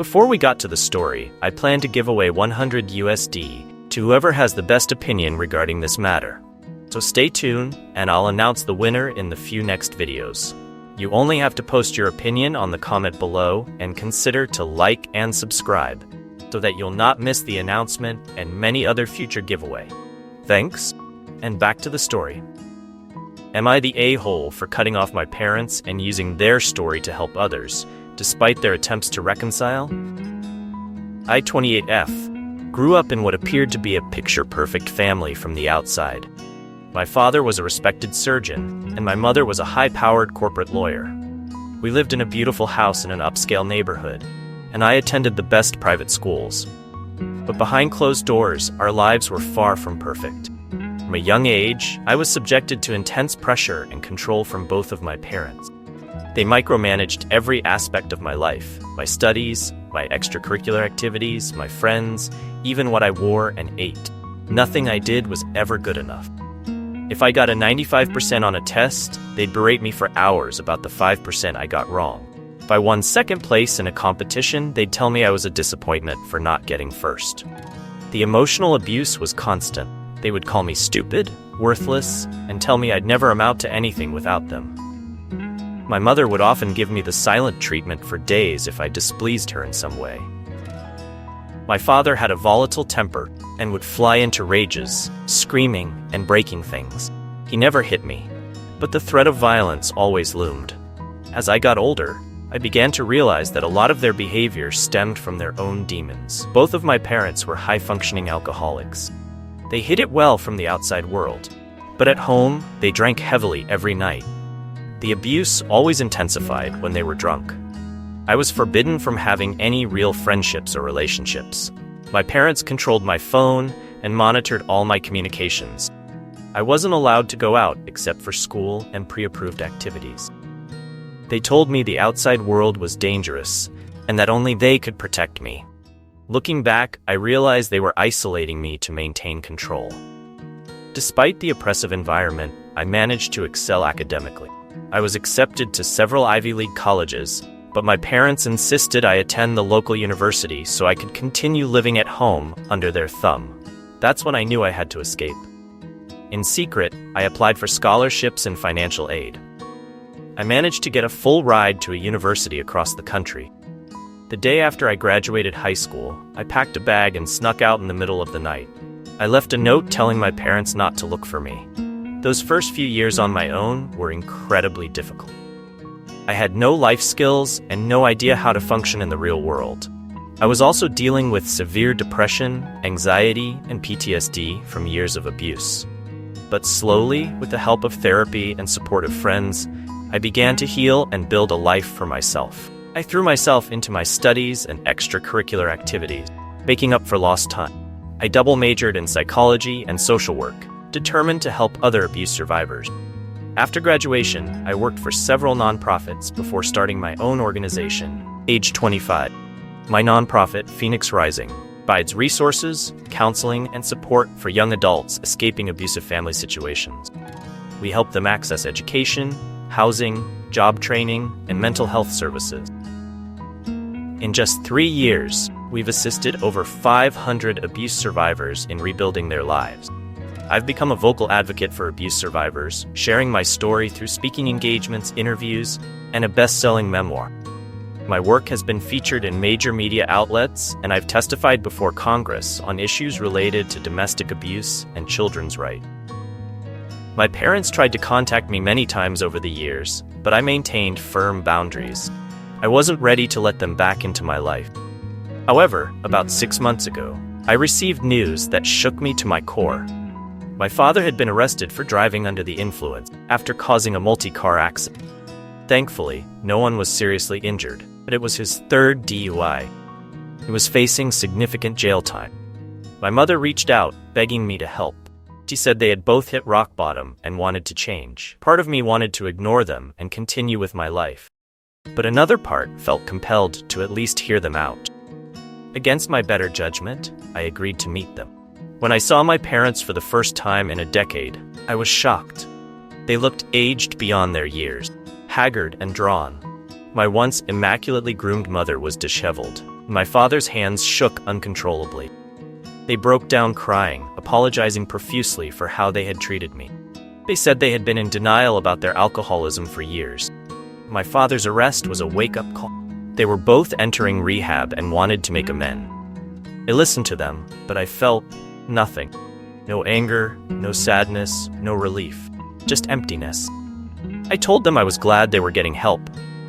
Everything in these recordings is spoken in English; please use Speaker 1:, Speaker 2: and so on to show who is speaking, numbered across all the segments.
Speaker 1: Before we got to the story, I plan to give away 100 USD to whoever has the best opinion regarding this matter. So stay tuned, and I'll announce the winner in the few next videos. You only have to post your opinion on the comment below and consider to like and subscribe so that you'll not miss the announcement and many other future giveaway. Thanks, and back to the story. Am I the a-hole for cutting off my parents and using their story to help others, despite their attempts to reconcile? I, 28F, grew up in what appeared to be a picture-perfect family from the outside. My father was a respected surgeon, and my mother was a high-powered corporate lawyer. We lived in a beautiful house in an upscale neighborhood, and I attended the best private schools. But behind closed doors, our lives were far from perfect. From a young age, I was subjected to intense pressure and control from both of my parents. They micromanaged every aspect of my life, my studies, my extracurricular activities, my friends, even what I wore and ate. Nothing I did was ever good enough. If I got a 95% on a test, they'd berate me for hours about the 5% I got wrong. If I won second place in a competition, they'd tell me I was a disappointment for not getting first. The emotional abuse was constant. They would call me stupid, worthless, and tell me I'd never amount to anything without them. My mother would often give me the silent treatment for days if I displeased her in some way. My father had a volatile temper and would fly into rages, screaming and breaking things. He never hit me, but the threat of violence always loomed. As I got older, I began to realize that a lot of their behavior stemmed from their own demons. Both of my parents were high-functioning alcoholics. They hid it well from the outside world, but at home, they drank heavily every night. The abuse always intensified when they were drunk. I was forbidden from having any real friendships or relationships. My parents controlled my phone and monitored all my communications. I wasn't allowed to go out except for school and pre-approved activities. They told me the outside world was dangerous and that only they could protect me. Looking back, I realized they were isolating me to maintain control. Despite the oppressive environment, I managed to excel academically. I was accepted to several Ivy League colleges, but my parents insisted I attend the local university so I could continue living at home under their thumb. That's when I knew I had to escape. In secret, I applied for scholarships and financial aid. I managed to get a full ride to a university across the country. The day after I graduated high school, I packed a bag and snuck out in the middle of the night. I left a note telling my parents not to look for me. Those first few years on my own were incredibly difficult. I had no life skills and no idea how to function in the real world. I was also dealing with severe depression, anxiety, and PTSD from years of abuse. But slowly, with the help of therapy and supportive friends, I began to heal and build a life for myself. I threw myself into my studies and extracurricular activities, making up for lost time. I double majored in psychology and social work, determined to help other abuse survivors. After graduation, I worked for several nonprofits before starting my own organization, age 25. My nonprofit, Phoenix Rising, provides resources, counseling, and support for young adults escaping abusive family situations. We help them access education, housing, job training, and mental health services. In just 3 years, we've assisted over 500 abuse survivors in rebuilding their lives. I've become a vocal advocate for abuse survivors, sharing my story through speaking engagements, interviews, and a best-selling memoir. My work has been featured in major media outlets, and I've testified before Congress on issues related to domestic abuse and children's rights. My parents tried to contact me many times over the years, but I maintained firm boundaries. I wasn't ready to let them back into my life. However, about 6 months ago, I received news that shook me to my core. My father had been arrested for driving under the influence after causing a multi-car accident. Thankfully, no one was seriously injured, but it was his third DUI. He was facing significant jail time. My mother reached out, begging me to help. She said they had both hit rock bottom and wanted to change. Part of me wanted to ignore them and continue with my life, but another part felt compelled to at least hear them out. Against my better judgment, I agreed to meet them. When I saw my parents for the first time in a decade, I was shocked. They looked aged beyond their years, haggard and drawn. My once immaculately groomed mother was disheveled, My father's hands shook uncontrollably. They broke down crying, apologizing profusely for how they had treated me. They said they had been in denial about their alcoholism for years. My father's arrest was a wake-up call. They were both entering rehab and wanted to make amends. I listened to them, but I felt nothing. No anger, no sadness, no relief, just emptiness. I told them I was glad they were getting help,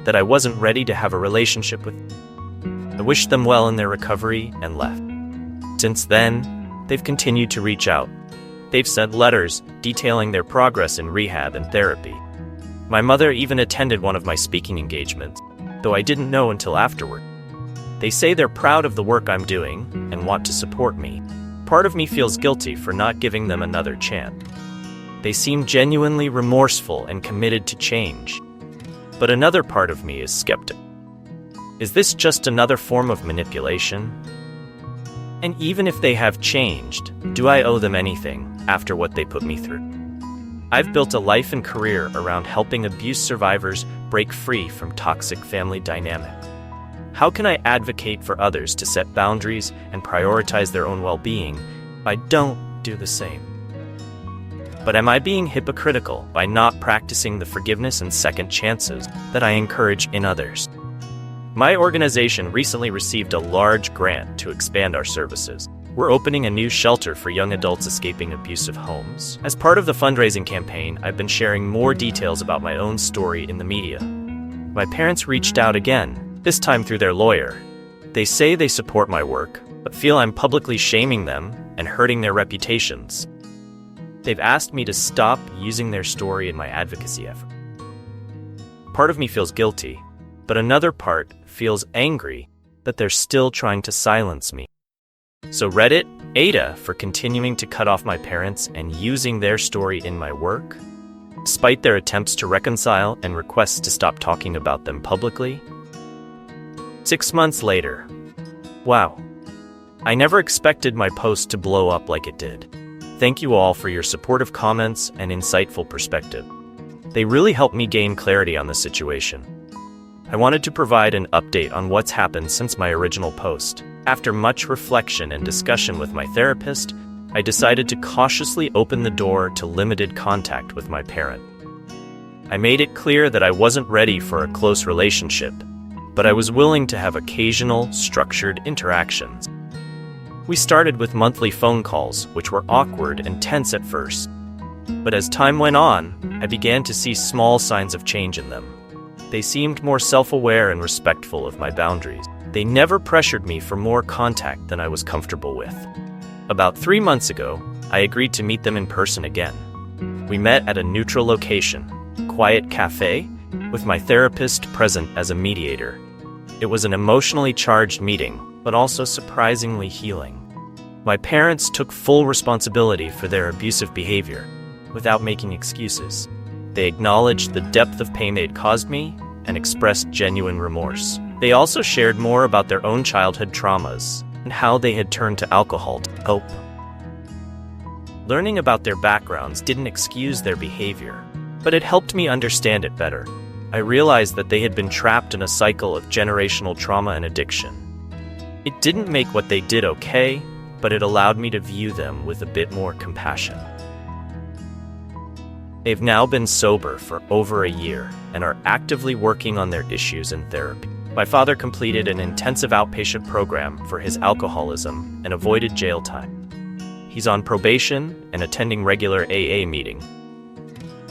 Speaker 1: that I wasn't ready to have a relationship with them. I wished them well in their recovery and left. Since then, they've continued to reach out. They've sent letters detailing their progress in rehab and therapy. My mother even attended one of my speaking engagements, though I didn't know until afterward. They say they're proud of the work I'm doing and want to support me. Part of me feels guilty for not giving them another chance. They seem genuinely remorseful and committed to change. But another part of me is skeptical. Is this just another form of manipulation? And even if they have changed, do I owe them anything after what they put me through? I've built a life and career around helping abuse survivors break free from toxic family dynamics. How can I advocate for others to set boundaries and prioritize their own well-being if I don't do the same? But am I being hypocritical by not practicing the forgiveness and second chances that I encourage in others? My organization recently received a large grant to expand our services. We're opening a new shelter for young adults escaping abusive homes. As part of the fundraising campaign, I've been sharing more details about my own story in the media. My parents reached out again, this time through their lawyer. They say they support my work, but feel I'm publicly shaming them and hurting their reputations. They've asked me to stop using their story in my advocacy effort. Part of me feels guilty, but another part feels angry that they're still trying to silence me. So Reddit, AITA for continuing to cut off my parents and using their story in my work, despite their attempts to reconcile and requests to stop talking about them publicly. 6 months later. Wow. I never expected my post to blow up like it did. Thank you all for your supportive comments and insightful perspective. They really helped me gain clarity on the situation. I wanted to provide an update on what's happened since my original post. After much reflection and discussion with my therapist, I decided to cautiously open the door to limited contact with my parent. I made it clear that I wasn't ready for a close relationship, but I was willing to have occasional, structured interactions. We started with monthly phone calls, which were awkward and tense at first. But as time went on, I began to see small signs of change in them. They seemed more self-aware and respectful of my boundaries. They never pressured me for more contact than I was comfortable with. About 3 months ago, I agreed to meet them in person again. We met at a neutral location, quiet cafe, with my therapist present as a mediator. It was an emotionally charged meeting, but also surprisingly healing. My parents took full responsibility for their abusive behavior, without making excuses. They acknowledged the depth of pain they'd caused me and expressed genuine remorse. They also shared more about their own childhood traumas and how they had turned to alcohol to cope. Learning about their backgrounds didn't excuse their behavior, but it helped me understand it better. I realized that they had been trapped in a cycle of generational trauma and addiction. It didn't make what they did okay, but it allowed me to view them with a bit more compassion. They've now been sober for over a year and are actively working on their issues in therapy. My father completed an intensive outpatient program for his alcoholism and avoided jail time. He's on probation and attending regular AA meetings.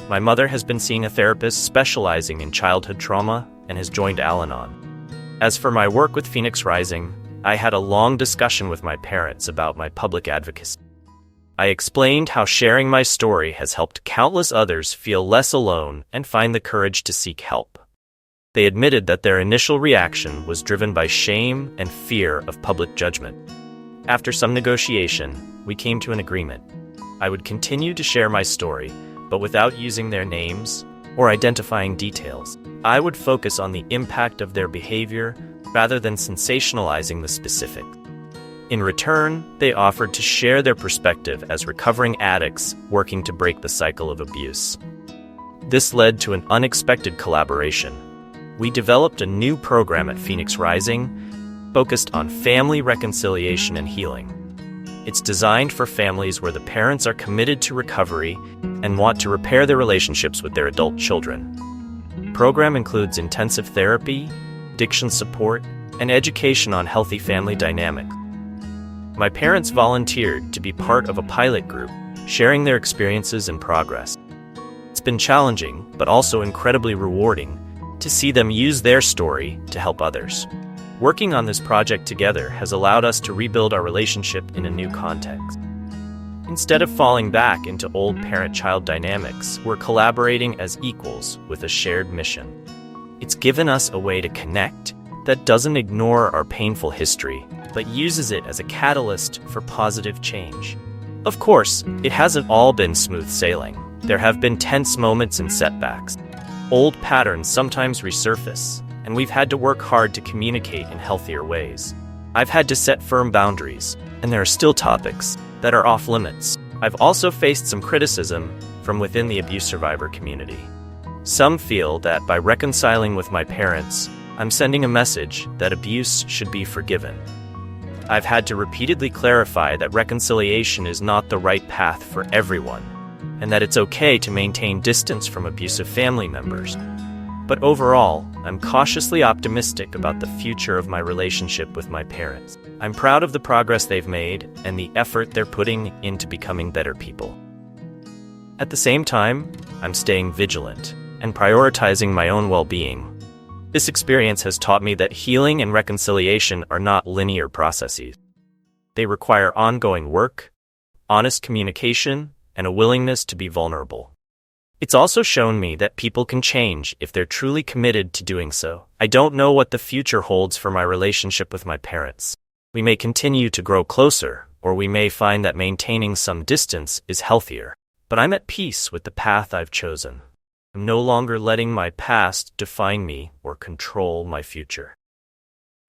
Speaker 1: My mother has been seeing a therapist specializing in childhood trauma and has joined Al-Anon. As for my work with Phoenix Rising, I had a long discussion with my parents about my public advocacy. I explained how sharing my story has helped countless others feel less alone and find the courage to seek help. They admitted that their initial reaction was driven by shame and fear of public judgment. After some negotiation, we came to an agreement. I would continue to share my story, but without using their names or identifying details. I would focus on the impact of their behavior rather than sensationalizing the specifics. In return, they offered to share their perspective as recovering addicts working to break the cycle of abuse. This led to an unexpected collaboration. We developed a new program at Phoenix Rising focused on family reconciliation and healing. It's designed for families where the parents are committed to recovery and want to repair their relationships with their adult children. The program includes intensive therapy, addiction support, and education on healthy family dynamics. My parents volunteered to be part of a pilot group, sharing their experiences and progress. It's been challenging, but also incredibly rewarding to see them use their story to help others. Working on this project together has allowed us to rebuild our relationship in a new context. Instead of falling back into old parent-child dynamics, we're collaborating as equals with a shared mission. It's given us a way to connect that doesn't ignore our painful history, but uses it as a catalyst for positive change. Of course, it hasn't all been smooth sailing. There have been tense moments and setbacks. Old patterns sometimes resurface, and we've had to work hard to communicate in healthier ways. I've had to set firm boundaries, and there are still topics that are off limits. I've also faced some criticism from within the abuse survivor community. Some feel that by reconciling with my parents, I'm sending a message that abuse should be forgiven. I've had to repeatedly clarify that reconciliation is not the right path for everyone, and that it's okay to maintain distance from abusive family members. But overall, I'm cautiously optimistic about the future of my relationship with my parents. I'm proud of the progress they've made and the effort they're putting into becoming better people. At the same time, I'm staying vigilant and prioritizing my own well-being. This experience has taught me that healing and reconciliation are not linear processes. They require ongoing work, honest communication, and a willingness to be vulnerable. It's also shown me that people can change if they're truly committed to doing so. I don't know what the future holds for my relationship with my parents. We may continue to grow closer, or we may find that maintaining some distance is healthier. But I'm at peace with the path I've chosen. I'm no longer letting my past define me or control my future.